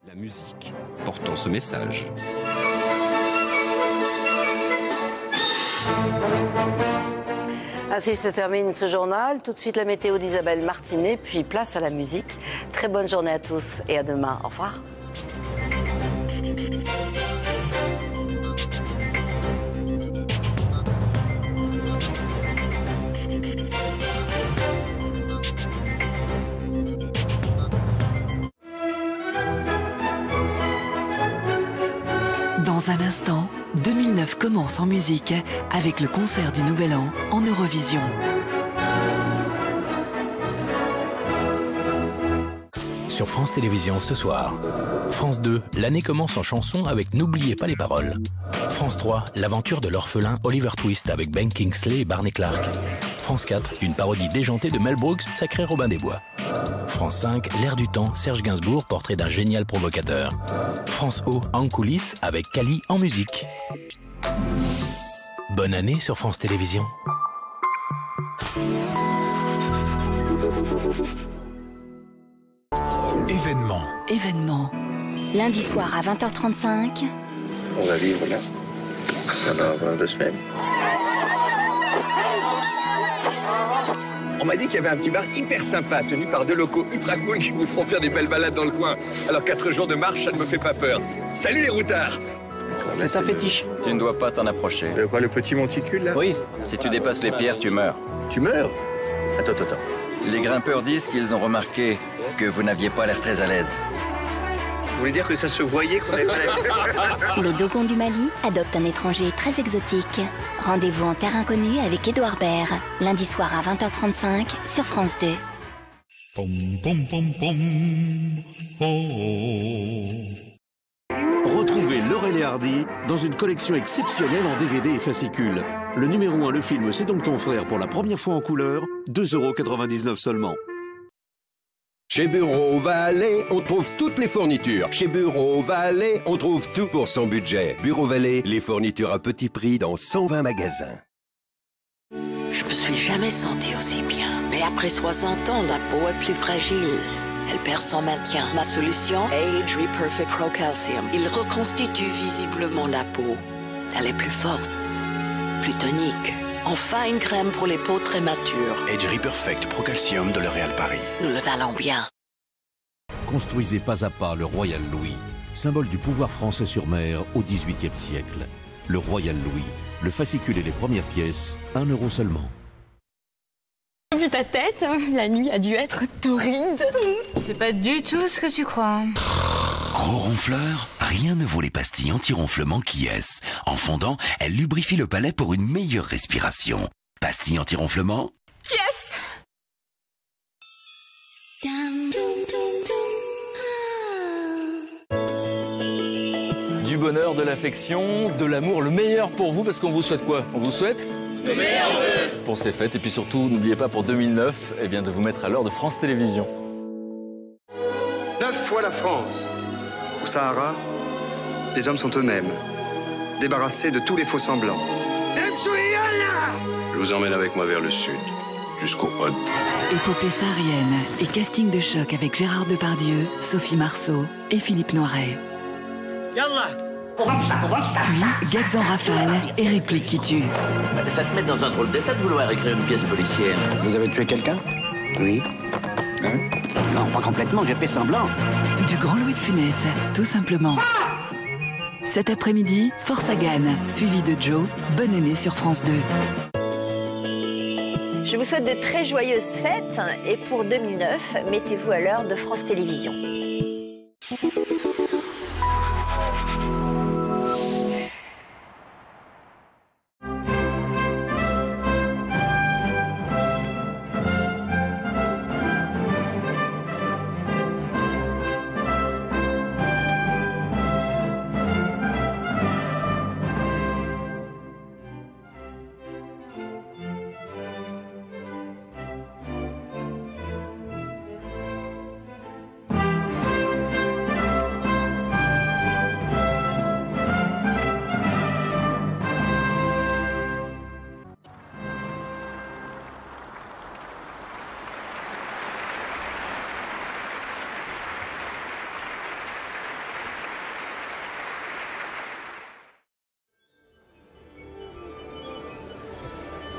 La musique portant ce message. Ainsi se termine ce journal. Tout de suite la météo d'Isabelle Martinet, puis place à la musique. Très bonne journée à tous et à demain. Au revoir. Dans un instant, 2009 commence en musique avec le concert du Nouvel An en Eurovision. Sur France Télévisions ce soir. France 2, l'année commence en chanson avec N'oubliez pas les paroles. France 3, l'aventure de l'orphelin Oliver Twist avec Ben Kingsley et Barney Clark. France 4, une parodie déjantée de Mel Brooks, Sacré Robin des Bois. France 5, L'air du temps, Serge Gainsbourg, portrait d'un génial provocateur. France O, en coulisses avec Kali en musique. Bonne année sur France Télévisions. Événement. Lundi soir à 20h35. On va vivre là pendant 2 semaines. On m'a dit qu'il y avait un petit bar hyper sympa, tenu par 2 locaux hyper cool qui vous feront faire des belles balades dans le coin. Alors 4 jours de marche, ça ne me fait pas peur. Salut les routards! C'est un fétiche. Tu ne dois pas t'en approcher. Quoi, le petit monticule là? Oui, si tu dépasses les pierres, tu meurs. Tu meurs? Attends. Les grimpeurs disent qu'ils ont remarqué que vous n'aviez pas l'air très à l'aise. Vous voulez dire que ça se voyait qu'on avait pas Le Dogon du Mali adopte un étranger très exotique. Rendez-vous en terre inconnue avec Édouard Baird. Lundi soir à 20h35 sur France 2. Retrouvez Laurel et Hardy dans une collection exceptionnelle en DVD et fascicules. Le numéro 1, le film C'est donc ton frère pour la première fois en couleur, 2,99 € seulement. Chez Bureau Vallée, on trouve toutes les fournitures. Chez Bureau Vallée, on trouve tout pour son budget. Bureau Vallée, les fournitures à petit prix dans 120 magasins. Je me suis jamais sentie aussi bien. Mais après 60 ans, la peau est plus fragile. Elle perd son maintien. Ma solution, Age Reperfect Pro Calcium. Il reconstitue visiblement la peau. Elle est plus forte, plus tonique. Enfin, une crème pour les peaux très matures. Age Reperfect Pro Calcium de L'Oréal Paris. Nous le valons bien. Construisez pas à pas le Royal Louis, symbole du pouvoir français sur mer au XVIIIe siècle. Le Royal Louis, le fascicule et les premières pièces, 1 € seulement. Vu ta tête, la nuit a dû être torride. C'est pas du tout ce que tu crois. Gros ronfleur, rien ne vaut les pastilles anti-ronflement Kies. En fondant, elles lubrifient le palais pour une meilleure respiration. Pastilles anti-ronflement Yes. Du bonheur, de l'affection, de l'amour, le meilleur pour vous, parce qu'on vous souhaite quoi? On vous souhaite le meilleur vœu pour ces fêtes, et puis surtout, n'oubliez pas pour 2009, eh bien, de vous mettre à l'heure de France Télévisions. 9 fois la France. Au Sahara, les hommes sont eux-mêmes, débarrassés de tous les faux semblants. Je vous emmène avec moi vers le sud, jusqu'au Hod. Épopée saharienne et casting de choc avec Gérard Depardieu, Sophie Marceau et Philippe Noiret. Puis, gags en rafale et répliques qui tuent. Ça te met dans un drôle d'état de vouloir écrire une pièce policière. Vous avez tué quelqu'un? Oui. Non, pas complètement, j'ai fait semblant. Du grand Louis de Funès, tout simplement. Cet après-midi, Force à Gannes, suivi de Joe. Bonne année sur France 2. Je vous souhaite de très joyeuses fêtes et pour 2009, mettez-vous à l'heure de France Télévisions.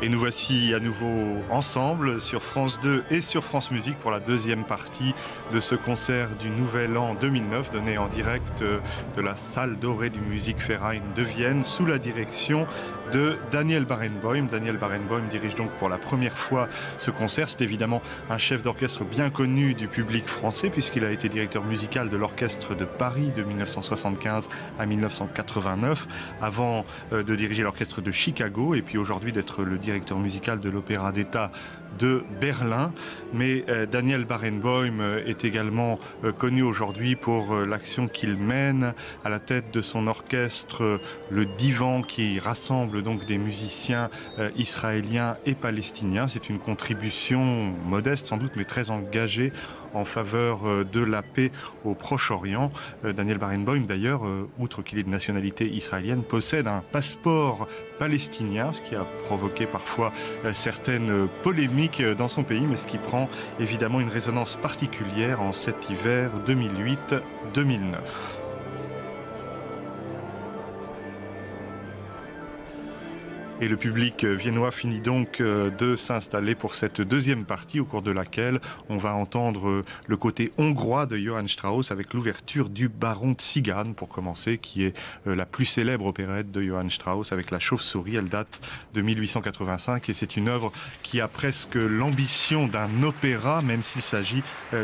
Et nous voici à nouveau ensemble sur France 2 et sur France Musique pour la deuxième partie de ce concert du Nouvel An 2009 donné en direct de la salle dorée du Musikverein de Vienne sous la direction de Daniel Barenboim. Daniel Barenboim dirige donc pour la première fois ce concert. C'est évidemment un chef d'orchestre bien connu du public français puisqu'il a été directeur musical de l'Orchestre de Paris de 1975 à 1989 avant de diriger l'Orchestre de Chicago et puis aujourd'hui d'être le directeur musical de l'Opéra d'État de Berlin. Mais Daniel Barenboim est également connu aujourd'hui pour l'action qu'il mène à la tête de son orchestre, le Divan, qui rassemble donc des musiciens israéliens et palestiniens. C'est une contribution modeste sans doute, mais très engagée en faveur de la paix au Proche-Orient. Daniel Barenboim, d'ailleurs, outre qu'il est de nationalité israélienne, possède un passeport palestinien, ce qui a provoqué parfois certaines polémiques dans son pays, mais ce qui prend évidemment une résonance particulière en cet hiver 2008-2009. Et le public viennois finit donc de s'installer pour cette deuxième partie au cours de laquelle on va entendre le côté hongrois de Johann Strauss avec l'ouverture du Baron Tzigane pour commencer, qui est la plus célèbre opérette de Johann Strauss avec la chauve-souris. Elle date de 1885 et c'est une œuvre qui a presque l'ambition d'un opéra même s'il s'agit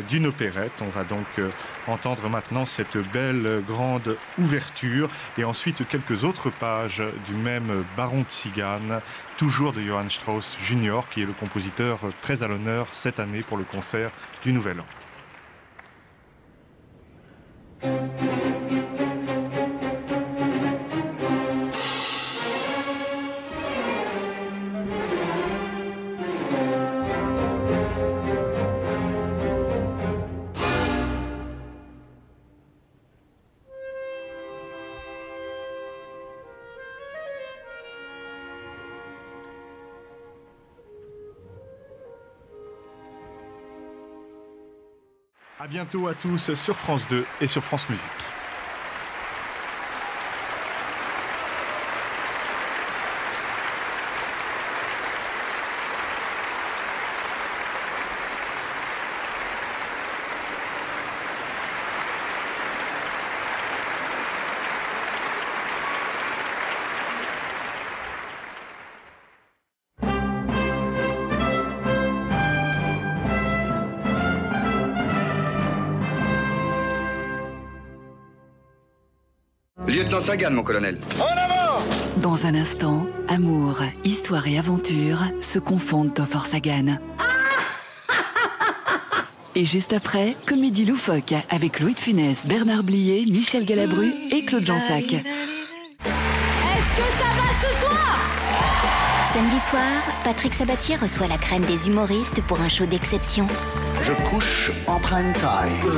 d'une opérette. On va donc entendre maintenant cette belle grande ouverture et ensuite quelques autres pages du même Baron Tzigane, toujours de Johann Strauss Jr., qui est le compositeur très à l'honneur cette année pour le concert du Nouvel An. À bientôt à tous sur France 2 et sur France Musique. Lieutenant Sagan, mon colonel. En avant! Dans un instant, amour, histoire et aventure se confondent au Fort Sagan. Et juste après, comédie loufoque avec Louis de Funès, Bernard Blier, Michel Galabru et Claude Jansac. Est-ce que ça va ce soir? Samedi soir, Patrick Sabatier reçoit la crème des humoristes pour un show d'exception. Je couche en prime time.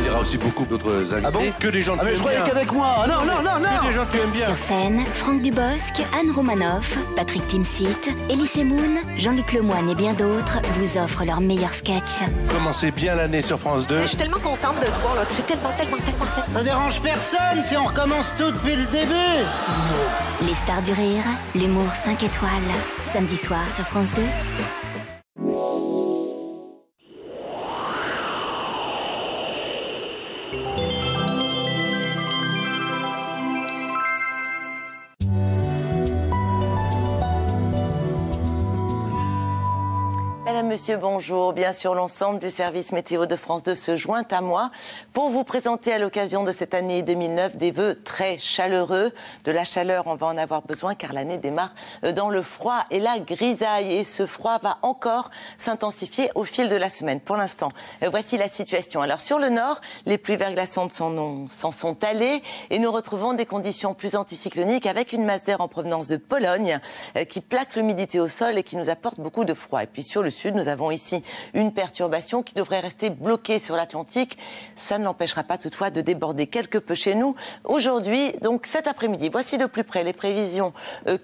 Il y aura aussi beaucoup d'autres invités. Ah bon? Que des gens que tu mais aimes je croyais bien. qu'avec moi. Non, non, non, non. Que des gens que tu aimes bien. Sur scène, Franck Dubosc, Anne Romanoff, Patrick Timsit, Elie Moon, Jean-Luc Lemoyne et bien d'autres vous offrent leurs meilleurs sketchs. Commencez bien l'année sur France 2. Je suis tellement contente de te voir, là. C'est tellement. Ça dérange personne si on recommence tout depuis le début. Les stars du rire, l'humour 5 étoiles. Samedi soir sur France 2. Madame, Monsieur, bonjour. Bien sûr, l'ensemble du service météo de France 2 se joint à moi pour vous présenter à l'occasion de cette année 2009 des vœux très chaleureux. De la chaleur, on va en avoir besoin car l'année démarre dans le froid et la grisaille. Et ce froid va encore s'intensifier au fil de la semaine. Pour l'instant, voici la situation. Alors sur le nord, les pluies verglaçantes s'en sont allées et nous retrouvons des conditions plus anticycloniques avec une masse d'air en provenance de Pologne qui plaque l'humidité au sol et qui nous apporte beaucoup de froid. Et puis sur le sud, sud. Nous avons ici une perturbation qui devrait rester bloquée sur l'Atlantique. Ça ne l'empêchera pas toutefois de déborder quelque peu chez nous. Aujourd'hui, donc cet après-midi, voici de plus près les prévisions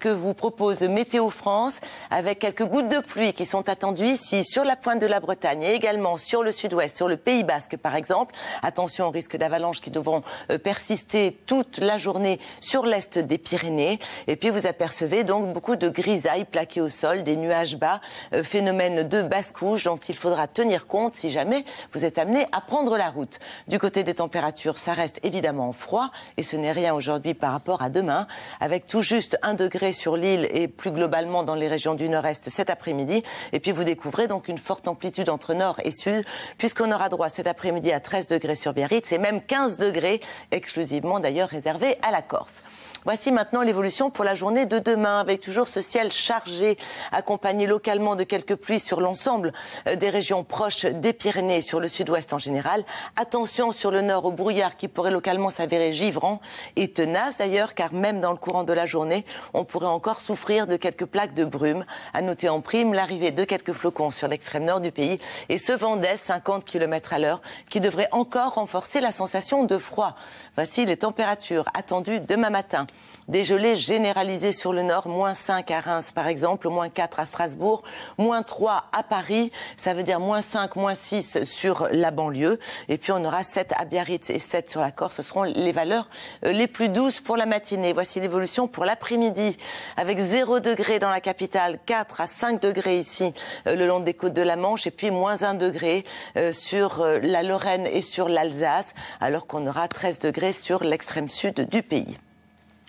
que vous propose Météo France, avec quelques gouttes de pluie qui sont attendues ici sur la pointe de la Bretagne et également sur le sud-ouest, sur le Pays Basque par exemple. Attention au risque d'avalanche qui devront persister toute la journée sur l'est des Pyrénées. Et puis vous apercevez donc beaucoup de grisailles plaquées au sol, des nuages bas, phénomène de basse-couche dont il faudra tenir compte si jamais vous êtes amené à prendre la route. Du côté des températures, ça reste évidemment froid et ce n'est rien aujourd'hui par rapport à demain, avec tout juste 1 degré sur l'île et plus globalement dans les régions du nord-est cet après-midi. Et puis vous découvrez donc une forte amplitude entre nord et sud, puisqu'on aura droit cet après-midi à 13 degrés sur Biarritz et même 15 degrés, exclusivement d'ailleurs réservés à la Corse. Voici maintenant l'évolution pour la journée de demain, avec toujours ce ciel chargé, accompagné localement de quelques pluies sur l'ensemble des régions proches des Pyrénées et sur le sud-ouest en général. Attention sur le nord au brouillard qui pourrait localement s'avérer givrant et tenace d'ailleurs, car même dans le courant de la journée, on pourrait encore souffrir de quelques plaques de brume. À noter en prime l'arrivée de quelques flocons sur l'extrême nord du pays et ce vent d'est 50 km à l'heure qui devrait encore renforcer la sensation de froid. Voici les températures attendues demain matin. Des gelées généralisées sur le nord, -5 à Reims par exemple, -4 à Strasbourg, -3 à Paris, ça veut dire -5, -6 sur la banlieue. Et puis on aura 7 à Biarritz et 7 sur la Corse, ce seront les valeurs les plus douces pour la matinée. Voici l'évolution pour l'après-midi, avec 0 degré dans la capitale, 4 à 5 degrés ici le long des côtes de la Manche, et puis -1 degré sur la Lorraine et sur l'Alsace, alors qu'on aura 13 degrés sur l'extrême sud du pays.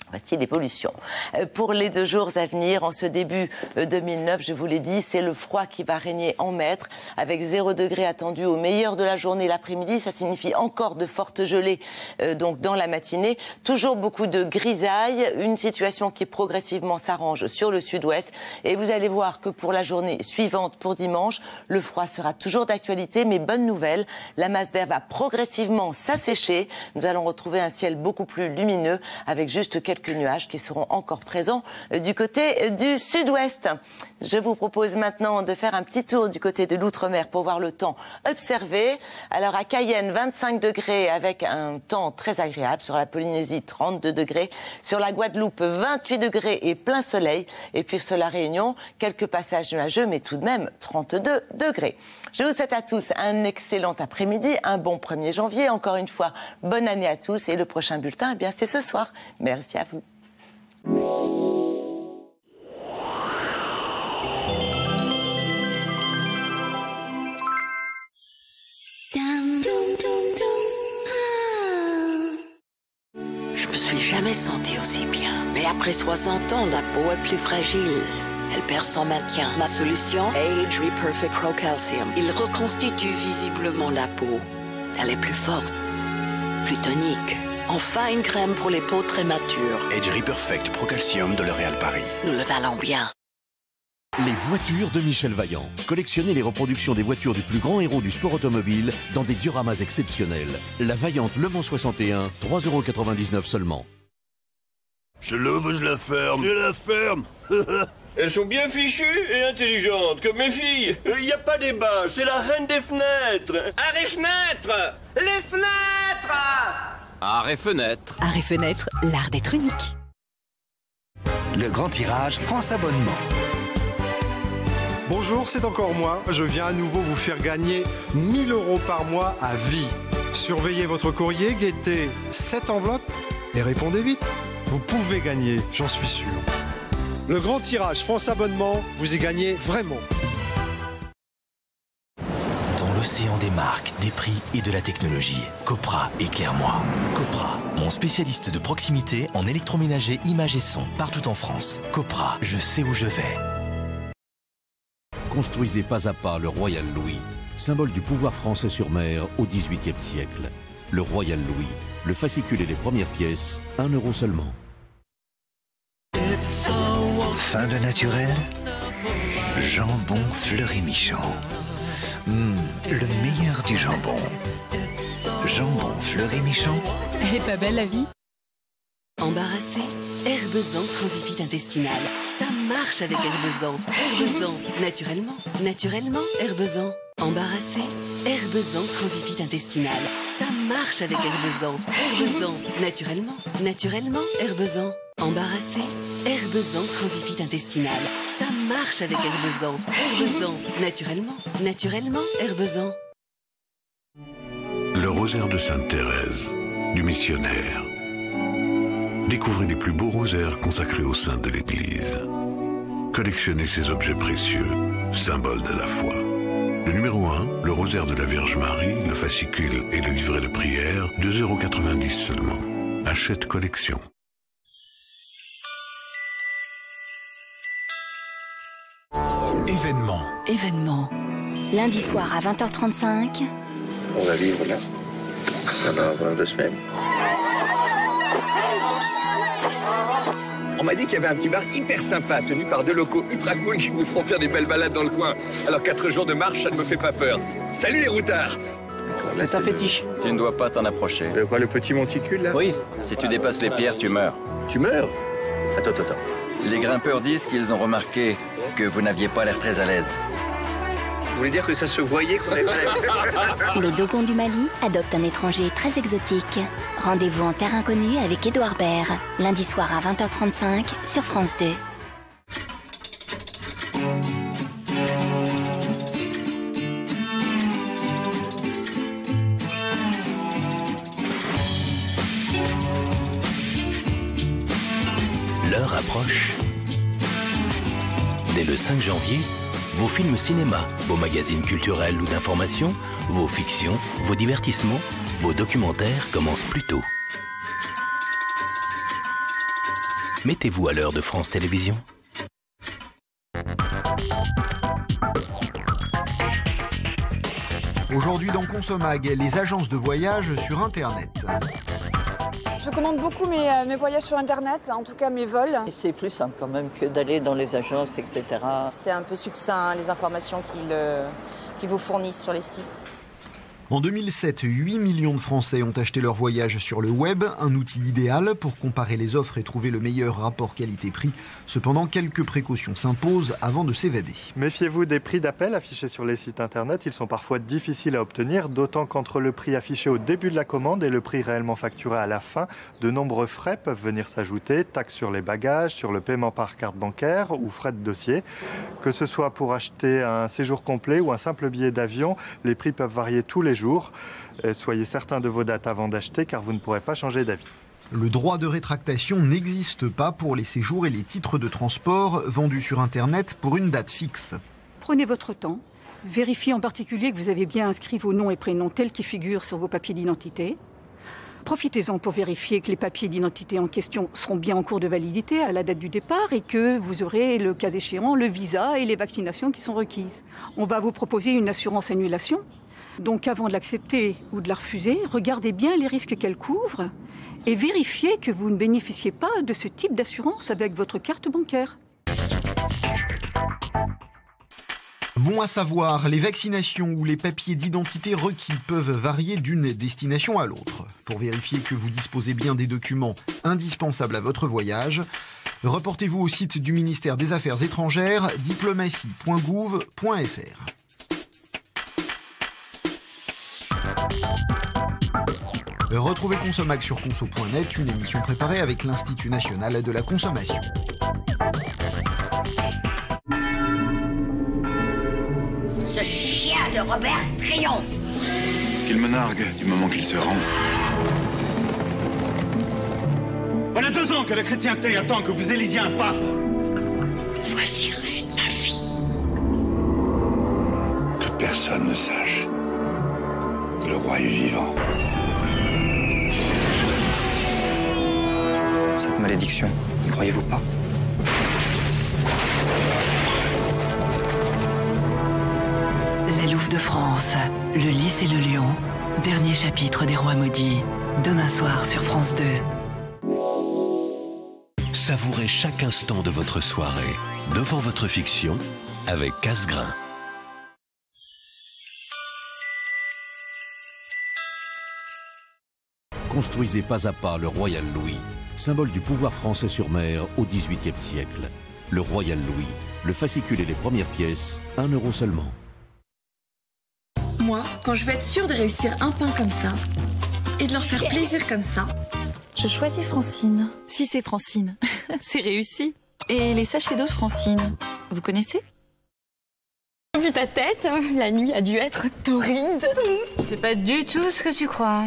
Voici l'évolution. Pour les 2 jours à venir, en ce début 2009, je vous l'ai dit, c'est le froid qui va régner en maître, avec 0 degré attendu au meilleur de la journée l'après-midi. Ça signifie encore de fortes gelées donc dans la matinée. Toujours beaucoup de grisailles, une situation qui progressivement s'arrange sur le sud-ouest. Et vous allez voir que pour la journée suivante, pour dimanche, le froid sera toujours d'actualité, mais bonne nouvelle, la masse d'air va progressivement s'assécher. Nous allons retrouver un ciel beaucoup plus lumineux, avec juste quelques nuages qui seront encore présents du côté du sud-ouest. Je vous propose maintenant de faire un petit tour du côté de l'outre-mer pour voir le temps observé. Alors à Cayenne, 25 degrés avec un temps très agréable. Sur la Polynésie, 32 degrés. Sur la Guadeloupe, 28 degrés et plein soleil. Et puis sur la Réunion, quelques passages nuageux, mais tout de même 32 degrés. Je vous souhaite à tous un excellent après-midi, un bon 1er janvier. Encore une fois, bonne année à tous. Et le prochain bulletin, eh bien, c'est ce soir. Merci à vous. Je me suis jamais sentie aussi bien. Mais après 60 ans, la peau est plus fragile. Elle perd son maintien. Ma solution, Age Reperfect Pro Calcium. Il reconstitue visiblement la peau. Elle est plus forte, plus tonique. Enfin, une crème pour les peaux très matures. Age Reperfect Pro Calcium de L'Oréal Paris. Nous le valons bien. Les voitures de Michel Vaillant. Collectionnez les reproductions des voitures du plus grand héros du sport automobile dans des dioramas exceptionnels. La Vaillante Le Mans 61, 3,99 € seulement. Je l'ouvre, je la ferme. Je la ferme. Elles sont bien fichues et intelligentes, comme mes filles. Il n'y a pas débat, c'est la reine des fenêtres. Arrêt fenêtres. Les fenêtres. Arrêt fenêtre. Arrêt fenêtre, l'art d'être unique. Le grand tirage France Abonnement. Bonjour, c'est encore moi. Je viens à nouveau vous faire gagner 1 000 € par mois à vie. Surveillez votre courrier, guettez 7 enveloppes et répondez vite. Vous pouvez gagner, j'en suis sûr. Le grand tirage France Abonnement, vous y gagnez vraiment. Dans l'océan des marques, des prix et de la technologie, Copra éclaire-moi. Copra, mon spécialiste de proximité en électroménager, image et son, partout en France. Copra, je sais où je vais. Construisez pas à pas le Royal Louis, symbole du pouvoir français sur mer au XVIIIe siècle. Le Royal Louis, le fascicule et les premières pièces, 1 € seulement. Fin de naturel, jambon Fleury-Michon. Le meilleur du jambon. Jambon Fleury-Michon. Elle est pas belle la vie? Embarrassé, Herbezan Transivite intestinal. Ça marche avec Herbezan. Herbezan, naturellement, naturellement, Herbezan. Embarrassé, Herbezan Transivite intestinal. Ça marche avec Herbezan. Herbezan, naturellement, naturellement, Herbezan. Embarrassé, Herbezan Transivite intestinal. Ça marche avec Herbezan. Herbezan, naturellement, naturellement, Herbezan. Le rosaire de Sainte-Thérèse, du missionnaire. Découvrez les plus beaux rosaires consacrés au sein de l'Église. Collectionnez ces objets précieux, symboles de la foi. Le numéro 1, le rosaire de la Vierge Marie, le fascicule et le livret de prière, 2,90 € seulement. Achète collection. Événement. Lundi soir à 20h35. On va vivre là pendant 2 semaines. On m'a dit qu'il y avait un petit bar hyper sympa, tenu par 2 locaux hyper cool qui vous feront faire des belles balades dans le coin. Alors 4 jours de marche, ça ne me fait pas peur. Salut les routards! C'est un fétiche. Tu ne dois pas t'en approcher. De quoi, le petit monticule là? Oui, si tu dépasses les pierres, tu meurs. Tu meurs? Attends. Les grimpeurs disent qu'ils ont remarqué que vous n'aviez pas l'air très à l'aise. Vous voulez dire que ça se voyait qu'on avait... Les Dogons du Mali adoptent un étranger très exotique. Rendez-vous en terre inconnue avec Édouard Baird, lundi soir à 20h35 sur France 2. L'heure approche. Dès le 5 janvier, vos films cinéma, vos magazines culturels ou d'information, vos fictions, vos divertissements, vos documentaires commencent plus tôt. Mettez-vous à l'heure de France Télévisions. Aujourd'hui dans Consomag, les agences de voyage sur Internet. Je commande beaucoup mes voyages sur Internet, en tout cas mes vols. C'est plus simple quand même que d'aller dans les agences, etc. C'est un peu succinct, les informations qu'ils vous fournissent sur les sites. En 2007, 8 millions de Français ont acheté leur voyage sur le web, un outil idéal pour comparer les offres et trouver le meilleur rapport qualité-prix. Cependant, quelques précautions s'imposent avant de s'évader. Méfiez-vous des prix d'appel affichés sur les sites internet. Ils sont parfois difficiles à obtenir, d'autant qu'entre le prix affiché au début de la commande et le prix réellement facturé à la fin, de nombreux frais peuvent venir s'ajouter, taxes sur les bagages, sur le paiement par carte bancaire ou frais de dossier. Que ce soit pour acheter un séjour complet ou un simple billet d'avion, les prix peuvent varier tous les jours. Soyez certains de vos dates avant d'acheter car vous ne pourrez pas changer d'avis. Le droit de rétractation n'existe pas pour les séjours et les titres de transport vendus sur Internet pour une date fixe. Prenez votre temps. Vérifiez en particulier que vous avez bien inscrit vos noms et prénoms tels qu'ils figurent sur vos papiers d'identité. Profitez-en pour vérifier que les papiers d'identité en question seront bien en cours de validité à la date du départ et que vous aurez, le cas échéant, le visa et les vaccinations qui sont requises. On va vous proposer une assurance annulation. Donc avant de l'accepter ou de la refuser, regardez bien les risques qu'elle couvre et vérifiez que vous ne bénéficiez pas de ce type d'assurance avec votre carte bancaire. Bon à savoir, les vaccinations ou les papiers d'identité requis peuvent varier d'une destination à l'autre. Pour vérifier que vous disposez bien des documents indispensables à votre voyage, reportez-vous au site du ministère des Affaires étrangères, diplomatie.gouv.fr. Retrouvez Consomag sur conso.net, une émission préparée avec l'Institut national de la consommation. Ce chien de Robert triomphe. Qu'il me nargue du moment qu'il se rend. Voilà 2 ans que la chrétienté attend que vous élisiez un pape. Voici reine, ma fille. Que personne ne sache que le roi est vivant. Cette malédiction, n'y croyez-vous pas? La Louve de France, le lys et le lion, dernier chapitre des Rois maudits, demain soir sur France 2. Savourez chaque instant de votre soirée devant votre fiction avec Cassegrain. Construisez pas à pas le Royal Louis, symbole du pouvoir français sur mer au XVIIIe siècle. Le Royal Louis, le fascicule et les premières pièces, 1 € seulement. Moi, quand je veux être sûre de réussir un pain comme ça, et de leur faire plaisir comme ça, je choisis Francine. Si c'est Francine, c'est réussi. Et les sachets d'os Francine, vous connaissez? Vu ta tête, la nuit a dû être torride. C'est pas du tout ce que tu crois.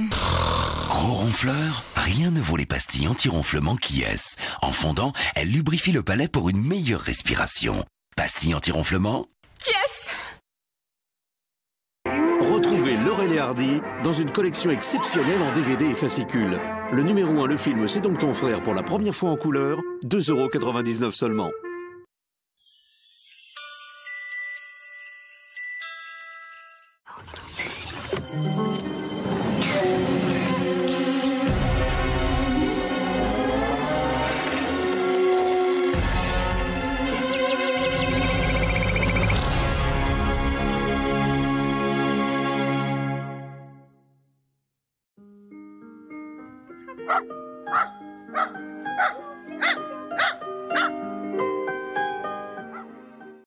Gros ronfleur, rien ne vaut les pastilles anti-ronflement Kies. En fondant, elles lubrifient le palais pour une meilleure respiration. Pastilles anti-ronflement Yes. Retrouvez Laurel et Hardy dans une collection exceptionnelle en DVD et fascicules. Le numéro 1, le film C'est donc ton frère pour la première fois en couleur, 2,99 € seulement.